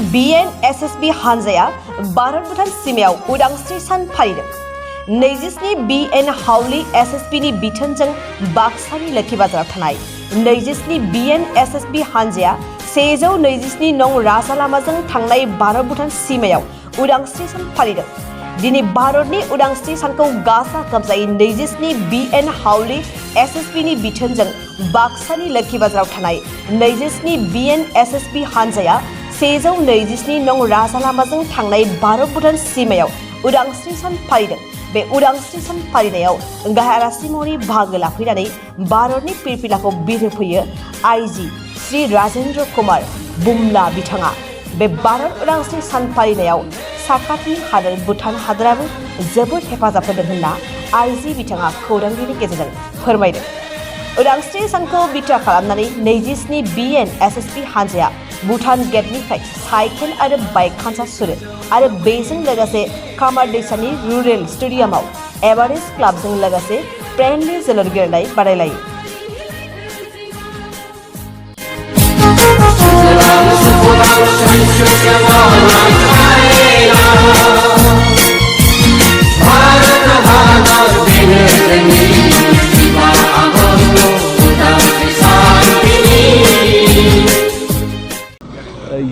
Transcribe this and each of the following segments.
BNSSB हानजाया भारत भुटान सीमायाव उदांस्रि सान फालिदों। 27 BN हाउली SSB नि बिथोनजों बाक्सानि लोखि बाजाराव थानाय 27 BNSSB हानजाया 127 नं राजा लामाजों थांनाय भारत भुटान सीमायाव उदांस्रि सान फालिदों। दिनै भारतनि उदांस्रि सानखौ गाजा गोमजायै 27 BN हाउली SSB नि बिथोनजों बाक्सानि लोखि बाजाराव थानाय 27 BNSSB हानजाया 127 नं राजा लामाजों थांनाय भारत भुटान सीमायाव उदांस्रि सान फालिदों। बे उदांस्रि सान फालिनायाव गाहाय आलासि महरै बाहागो लाफैनानै भारतनि फिरफिलाखौ बिरहोफैयो आइजि श्री राजेंद्र कुमार बुमला बिथाङा। बे भारत उदांस्रि सान फालिनायाव साखाथि हादोर भुटान हादोराबो जोबोद हेफाजाब होदों होनना आइजि बिथाङा खौरांगिरिनि गेजेरजों फोरमायदों। उदांस्रि सानखौ बिथा खालामनानै 27 BNSSB हानजाया भुटान गेटनिफ्राय साइकेल आरो बाइक हानजा सुरो आरो बेजों लोगोसे कामार दैसानि रुरेल स्टेडियामाव एभारेस्ट क्लाबजों लोगोसे फ्रेन्डलि जोलुर गेलेनाय बादायलायो।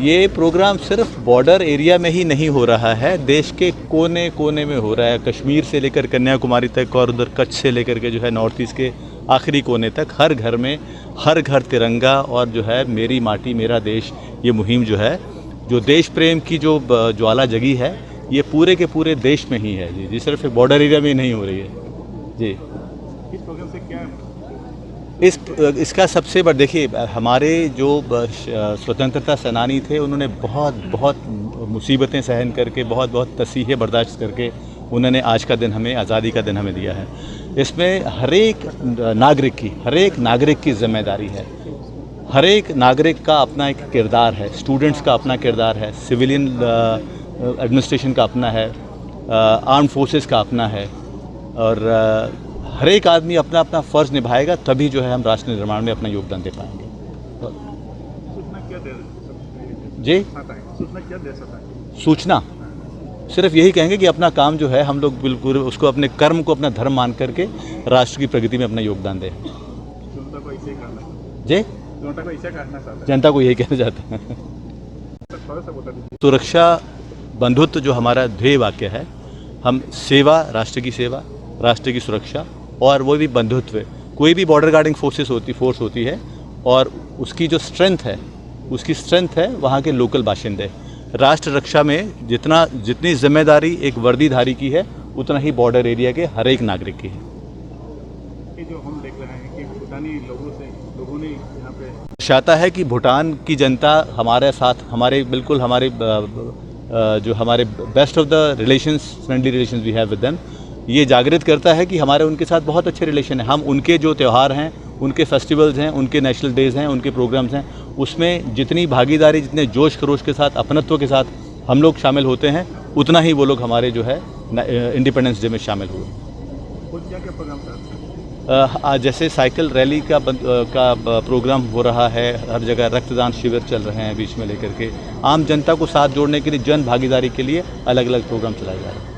ये प्रोग्राम सिर्फ बॉर्डर एरिया में ही नहीं हो रहा है, देश के कोने कोने में हो रहा है। कश्मीर से लेकर कन्याकुमारी तक और उधर कच्छ से लेकर के जो है नॉर्थ ईस्ट के आखिरी कोने तक हर घर में हर घर तिरंगा और जो है मेरी माटी मेरा देश ये मुहिम जो है, जो देश प्रेम की जो ज्वाला जगी है, ये पूरे के पूरे देश में ही है जी, सिर्फ बॉर्डर एरिया में ही नहीं हो रही है जी। इस प्रोग्राम से क्या इसका सबसे बड़ा देखिए, हमारे जो स्वतंत्रता सेनानी थे उन्होंने बहुत मुसीबतें सहन करके बहुत तसीहे बर्दाश्त करके उन्होंने आज का दिन हमें आज़ादी का दिन हमें दिया है। इसमें हर एक नागरिक की जिम्मेदारी है। हर एक नागरिक का अपना एक किरदार है, स्टूडेंट्स का अपना किरदार है, सिविलियन एडमिनिस्ट्रेशन का अपना है, आर्म फोर्सेस का अपना है और हर एक आदमी अपना अपना फ़र्ज़ निभाएगा तभी जो है हम राष्ट्र निर्माण में अपना योगदान दे पाएंगे। सूचना सिर्फ यही कहेंगे कि अपना काम जो है हम लोग बिल्कुल उसको अपने कर्म को अपना धर्म मान करके राष्ट्र की प्रगति में अपना योगदान दें। जनता को यही कहना चाहते हैं। सुरक्षा बंधुत्व जो हमारा ध्येय वाक्य है, हम सेवा, राष्ट्र की सुरक्षा और वो भी बंधुत्व। कोई भी बॉर्डर गार्डिंग फोर्स होती है और उसकी जो स्ट्रेंथ है वहाँ के लोकल बाशिंदे। राष्ट्र रक्षा में जितनी जिम्मेदारी एक वर्दीधारी की है उतना ही बॉर्डर एरिया के हर एक नागरिक की है। ये जो हम देख रहे हैं कि भूटानी लोगों ने यहाँ पे दर्शाता है कि भूटान की जनता हमारे साथ हमारे best of the relations, friendly relations we have with them, ये जागृत करता है कि हमारे उनके साथ बहुत अच्छे रिलेशन हैं। हम उनके जो त्यौहार हैं, उनके फेस्टिवल्स हैं, उनके नेशनल डेज़ हैं, उनके प्रोग्राम्स हैं, उसमें जितनी भागीदारी, जितने जोश खरोश के साथ, अपनत्व के साथ हम लोग शामिल होते हैं, उतना ही वो लोग हमारे जो है इंडिपेंडेंस डे में शामिल हुए। क्या प्रोग्राम था? जैसे साइकिल रैली का प्रोग्राम हो रहा है, हर जगह रक्तदान शिविर चल रहे हैं बीच में लेकर के, आम जनता को साथ जोड़ने के लिए, जन भागीदारी के लिए अलग अलग प्रोग्राम चलाए जा रहे हैं।